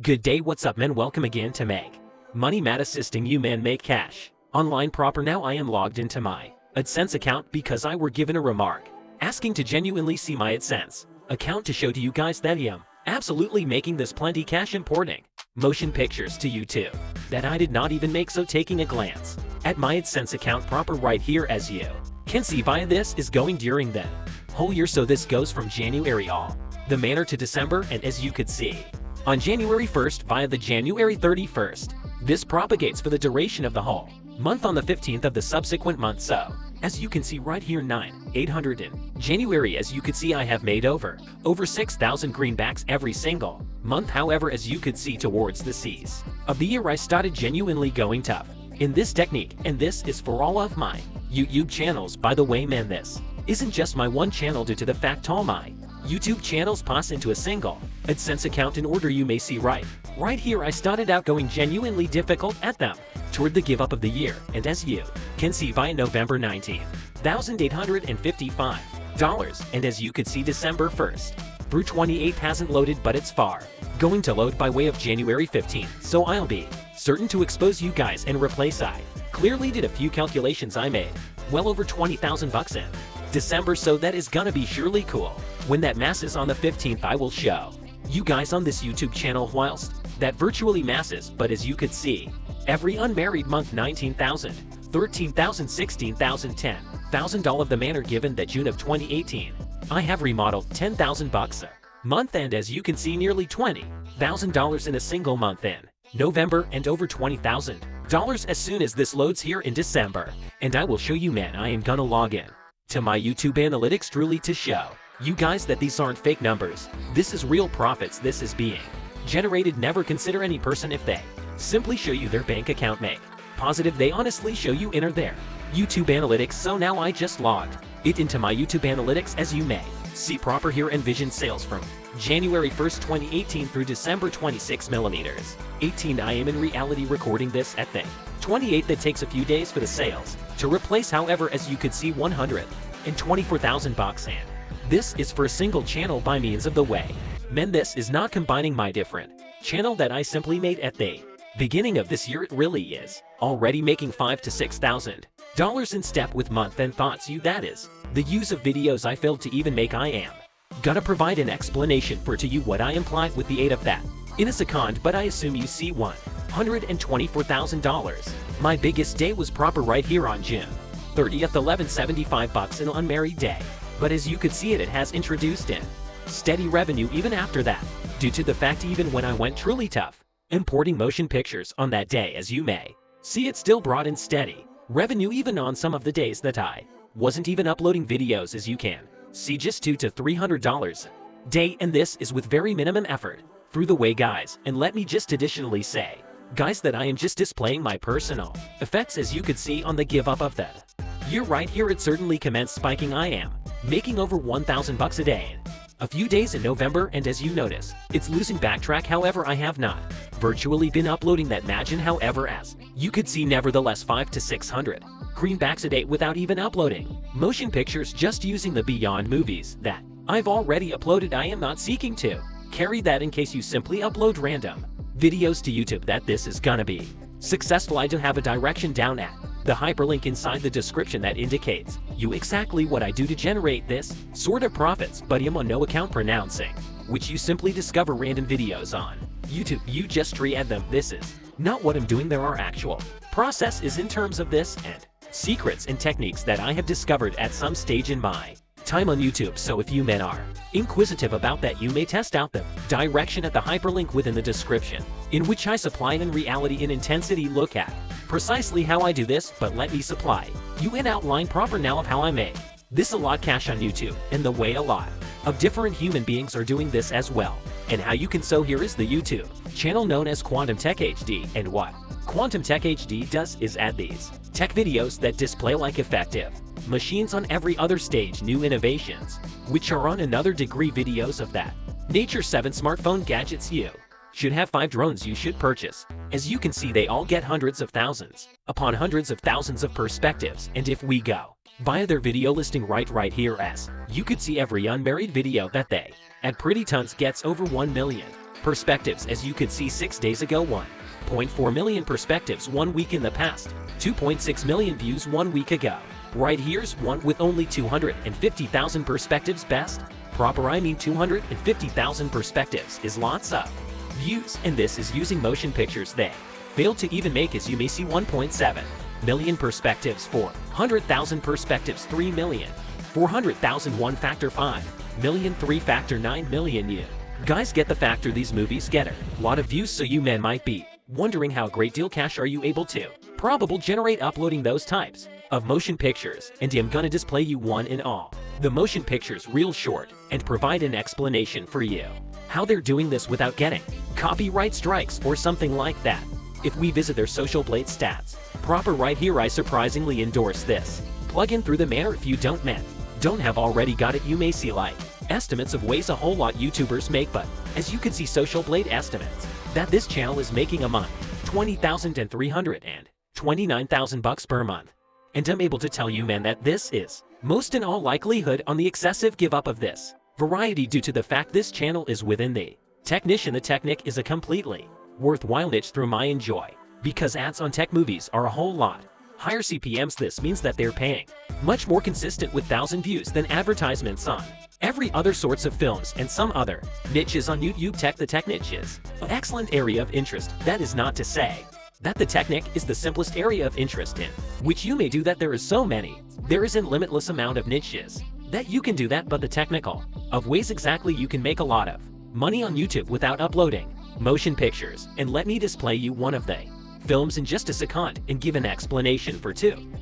Good day, what's up, man? Welcome again to Make Money Matt, assisting you man make cash online proper. Now I am logged into my AdSense account because I were given a remark asking to genuinely see my AdSense account to show to you guys that I am absolutely making this plenty cash importing motion pictures to YouTube that I did not even make. So taking a glance at my AdSense account proper right here, as you can see via this is going during the whole year. So this goes from January all the manner to December, and as you could see on January 1st via the January 31st. This propagates for the duration of the whole month on the 15th of the subsequent month. So, as you can see right here, 800 in January. As you could see, I have made over 6,000 greenbacks every single month. However, as you could see towards the C's of the year, I started genuinely going tough in this technique, and this is for all of my YouTube channels. By the way, man, this isn't just my one channel, due to the fact all my YouTube channels pass into a single AdSense account. In order, you may see right here, I started out going genuinely difficult at them toward the give up of the year, and as you can see via November, $19,855, and as you could see December 1st through 28th hasn't loaded, but it's far going to load by way of January 15th. So I'll be certain to expose you guys and replace. I clearly did a few calculations. I made well over 20,000 bucks in December, so that is gonna be surely cool. When that masses on the 15th, I will show you guys on this YouTube channel whilst that virtually masses. But as you could see, every unmarried month, 19,000, 13,000, 16,000, 10,000, all of the manner. Given that June of 2018, I have remodeled 10,000 bucks a month, and as you can see, nearly $20,000 in a single month in November, and over $20,000 as soon as this loads here in December. And I will show you, man, I am gonna log in to my YouTube analytics truly to show you guys that these aren't fake numbers. This is real profits. This is being generated. Never consider any person if they simply show you their bank account. Make positive they honestly show you enter their YouTube analytics. So now I just logged it into my YouTube analytics, as you may see proper here. Envision sales from January 1st, 2018 through December 26mm18. I am in reality recording this at the 28th. That takes a few days for the sales to replace. However, as you could see, 124,000 bucks, and this is for a single channel by means of the way. Men, this is not combining my different channel that I simply made at the beginning of this year. It really is already making $5,000 to $6,000 in step with month and thoughts. You that is the use of videos I failed to even make. I am gonna provide an explanation for to you what I implied with the aid of that in a second, but I assume you see $124,000. My biggest day was proper right here on June 30th, 1175 bucks an unmarried day. But as you could see, it has introduced in steady revenue even after that, due to the fact even when I went truly tough importing motion pictures on that day, as you may see, it still brought in steady revenue even on some of the days that I wasn't even uploading videos. As you can see, just $200 to $300 a day, and this is with very minimum effort through the way, guys. And let me just additionally say, guys, that I am just displaying my personal effects. As you could see on the give up of that year right here, it certainly commenced spiking. I am making over 1,000 bucks a day in a few days in November, and as you notice, it's losing backtrack. However, I have not virtually been uploading that margin. However, as you could see, nevertheless, 500 to 600 greenbacks a day without even uploading motion pictures, just using the Beyond movies that I've already uploaded. I am not seeking to carry that in case you simply upload random videos to YouTube that this is gonna be successful. I do have a direction down at the hyperlink inside the description that indicates you exactly what I do to generate this sort of profits, but I am on no account pronouncing which you simply discover random videos on YouTube. You just re-add them. This is not what I'm doing. There are actual processes in terms of this, and secrets and techniques that I have discovered at some stage in my time on YouTube. So if you men are inquisitive about that, you may test out the direction at the hyperlink within the description, in which I supply in reality in intensity look at precisely how I do this. But let me supply you an outline proper now of how I make this a lot cash on YouTube, and the way a lot of different human beings are doing this as well, and how you can. So here is the YouTube channel known as Quantum Tech HD, and what Quantum Tech HD does is add these tech videos that display like effective machines on every other stage, new innovations which are on another degree, videos of that nature. 7 smartphone gadgets you should have, 5 drones you should purchase. As you can see, they all get hundreds of thousands upon hundreds of thousands of perspectives, and if we go via their video listing right here, as you could see, every unmarried video that they add pretty tons gets over 1 million Perspectives, as you could see 6 days ago, 1.4 million perspectives 1 week in the past, 2.6 million views 1 week ago. Right here's one with only 250,000 perspectives. Best proper, I mean 250,000 perspectives is lots of views, and this is using motion pictures they failed to even make, as you may see. 1.7 million perspectives, 400,000 perspectives, 3 million, 400,000 1 factor, 5 million 3 factor, 9 million. You guys get the factor. These movies get a lot of views, so you men might be wondering how great deal cash are you able to probable generate uploading those types of motion pictures, and I'm gonna display you one in all the motion pictures real short and provide an explanation for you how they're doing this without getting copyright strikes or something like that. If we visit their social blade stats proper right here, I surprisingly endorse this plugin through the manner. If you don't have already got it, you may see like estimates of ways a whole lot YouTubers make, but as you can see, social blade estimates that this channel is making a month $20,000 and $329,000 per month. And I'm able to tell you, man, that this is most in all likelihood on the excessive give up of this variety due to the fact this channel is within the technician. The technic is a completely worthwhile niche through my enjoy, because ads on tech movies are a whole lot higher CPMs. This means that they're paying much more consistent with 1,000 views than advertisements on every other sorts of films and some other niches on YouTube. The tech niche is an excellent area of interest. That is not to say that the technic is the simplest area of interest in which you may do that. There is so many, there is an limitless amount of niches that you can do that, but the technical of ways exactly you can make a lot of money on YouTube without uploading motion pictures. And let me display you one of the films in just a second and give an explanation for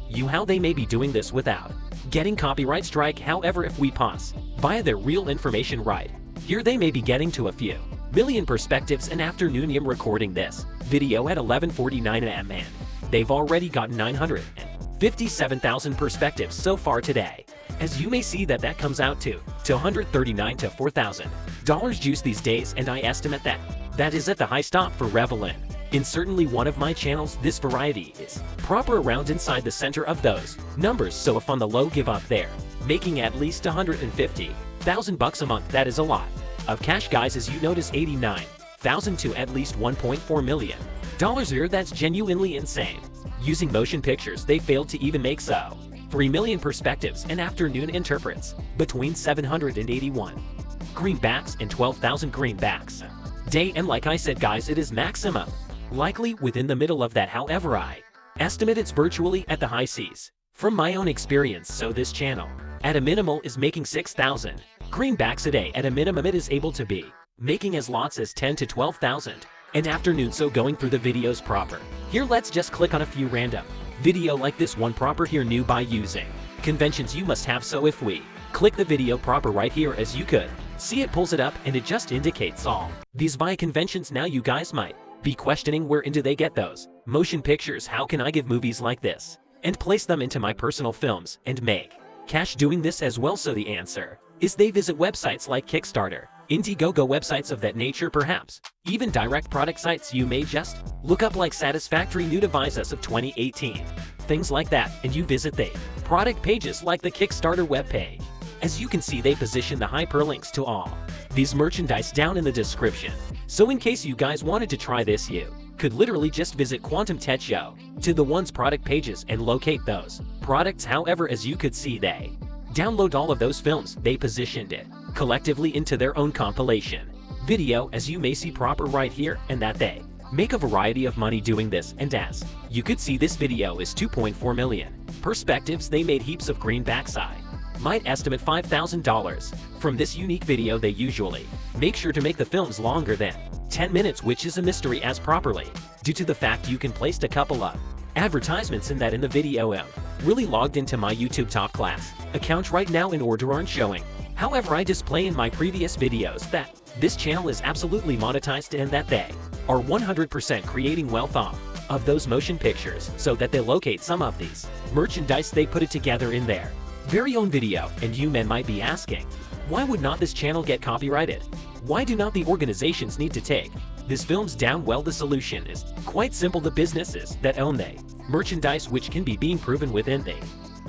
you how they may be doing this without getting copyright strike. However, if we pause via their real information right here, they may be getting to a few million perspectives an afternoon. I'm recording this video at 11:49 a.m. and they've already got 957,000 perspectives so far today. As you may see, that comes out to $139 to $4,000 juice these days, and I estimate that is at the high stop for Revelin. In certainly one of my channels, this variety is proper around inside the center of those numbers. So if on the low give up, they're making at least $150,000 a month. That is a lot of cash, guys. As you notice, 89,000 to at least $1.4 million here. That's genuinely insane. Using motion pictures, they failed to even make so 3 million perspectives an afternoon interprets between 781 greenbacks and 12,000 greenbacks day. And like I said, guys, it is maximum likely within the middle of that. However, I estimate it's virtually at the high seas from my own experience. So this channel at a minimal is making 6,000 greenbacks a day. At a minimum, it is able to be making as lots as 10 to 12,000 an afternoon. So going through the videos proper here, let's just click on a few random video like this one proper here, new by using conventions you must have. So if we click the video proper right here, as you could see, it pulls it up and it just indicates all these via conventions. Now you guys might be questioning, where do they get those motion pictures? How can I give movies like this and place them into my personal films and make cash doing this as well? So the answer is they visit websites like Kickstarter, Indiegogo, websites of that nature, perhaps even direct product sites. You may just look up like Satisfactory New Devices of 2018, things like that, and you visit the product pages like the Kickstarter webpage. As you can see, they position the hyperlinks to all these merchandise down in the description. So in case you guys wanted to try this, you could literally just visit Quantum Tech Show to the one's product pages and locate those products. However, as you could see, they download all of those films, they positioned it collectively into their own compilation video, as you may see proper right here, and that they make a variety of money doing this. And as you could see, this video is 2.4 million perspectives. They made heaps of greenbacks. I might estimate $5,000 from this unique video. They usually make sure to make the films longer than 10 minutes, which is a mystery as properly due to the fact you can place a couple of advertisements in the video. I'm really logged into my YouTube top class account right now in order aren't showing. However, I display in my previous videos that this channel is absolutely monetized and that they are 100% creating wealth off of those motion pictures, so that they locate some of these merchandise, they put it together in their very own video. And you men might be asking, why would not this channel get copyrighted? Why do not the organizations need to take these films down? Well, the solution is quite simple. The businesses that own the merchandise, which can be being proven within the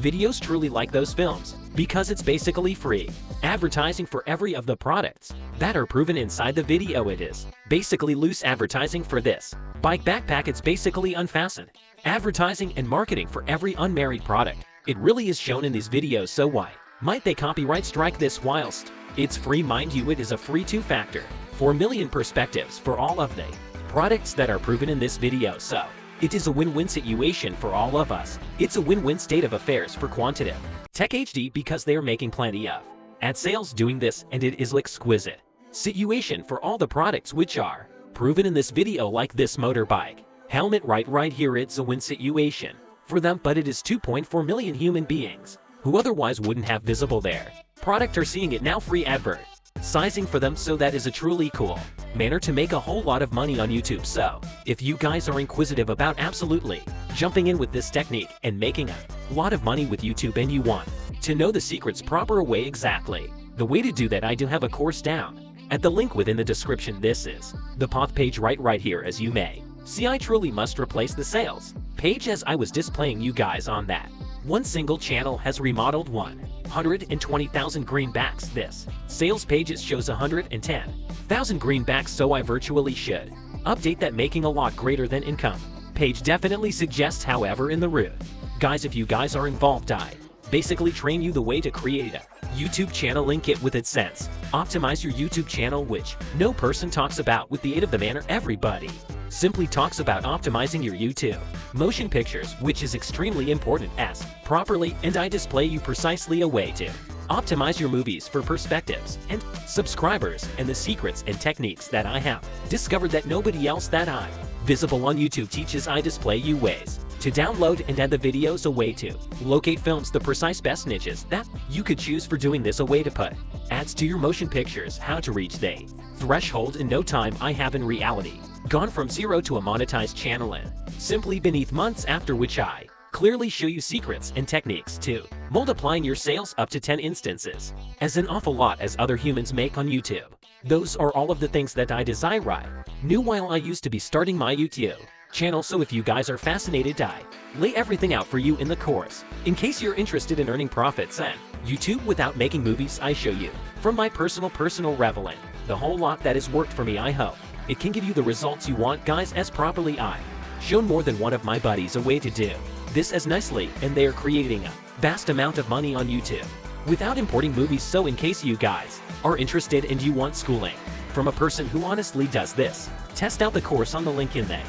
videos, truly like those films because it's basically free advertising for every of the products that are proven inside the video. It is basically loose advertising for this bike backpack. It's basically unfastened advertising and marketing for every unmarried product. It really is shown in these videos, so why might they copyright strike this whilst it's free? Mind you, it is a free two-factor 4 million perspectives for all of the products that are proven in this video, so it is a win-win situation for all of us. It's a win-win state of affairs for Quantitative Tech HD because they are making plenty of ad sales doing this, and it is exquisite situation for all the products which are proven in this video, like this motorbike helmet right here. It's a win situation for them, but it is 2.4 million human beings who otherwise wouldn't have visible their product are seeing it now. Free advert sizing for them, so that is a truly cool manner to make a whole lot of money on YouTube. So if you guys are inquisitive about absolutely jumping in with this technique and making a lot of money with YouTube, and you want to know the secrets proper way, exactly the way to do that, I do have a course down at the link within the description. This is the path page right here. As you may see, I truly must replace the sales page as I was displaying you guys on that one single channel has remodeled 120,000 greenbacks. This sales pages shows 110,000 greenbacks, so I virtually should update that, making a lot greater than income page definitely suggests. However, in the root guys, if you guys are involved, I basically train you the way to create a YouTube channel, link it with its sense, optimize your YouTube channel, which no person talks about with the aid of the manner. Everybody simply talks about optimizing your YouTube motion pictures, which is extremely important as properly, and I display you precisely a way to optimize your movies for perspectives and subscribers, and the secrets and techniques that I have discovered that nobody else that I visible on YouTube teaches. I display you ways to download and add the videos, a way to locate films, the precise best niches that you could choose for doing this, a way to put ads to your motion pictures, how to reach the threshold in no time. I have in reality gone from zero to a monetized channel in simply beneath months, after which I clearly show you secrets and techniques to multiplying your sales up to 10 instances as an awful lot as other humans make on YouTube. Those are all of the things that I desire. I knew while I used to be starting my YouTube channel, so if you guys are fascinated, I lay everything out for you in the course. In case you're interested in earning profits and YouTube without making movies, I show you from my personal reveling the whole lot that has worked for me. I hope it can give you the results you want, guys, as properly I shown more than one of my buddies a way to do this as nicely, and they are creating a vast amount of money on YouTube without importing movies. So in case you guys are interested and you want schooling from a person who honestly does this, test out the course on the link in the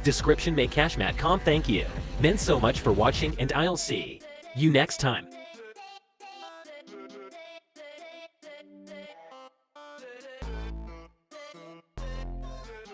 description. Make cashmat.com. Thank you men so much for watching, and I'll see you next time.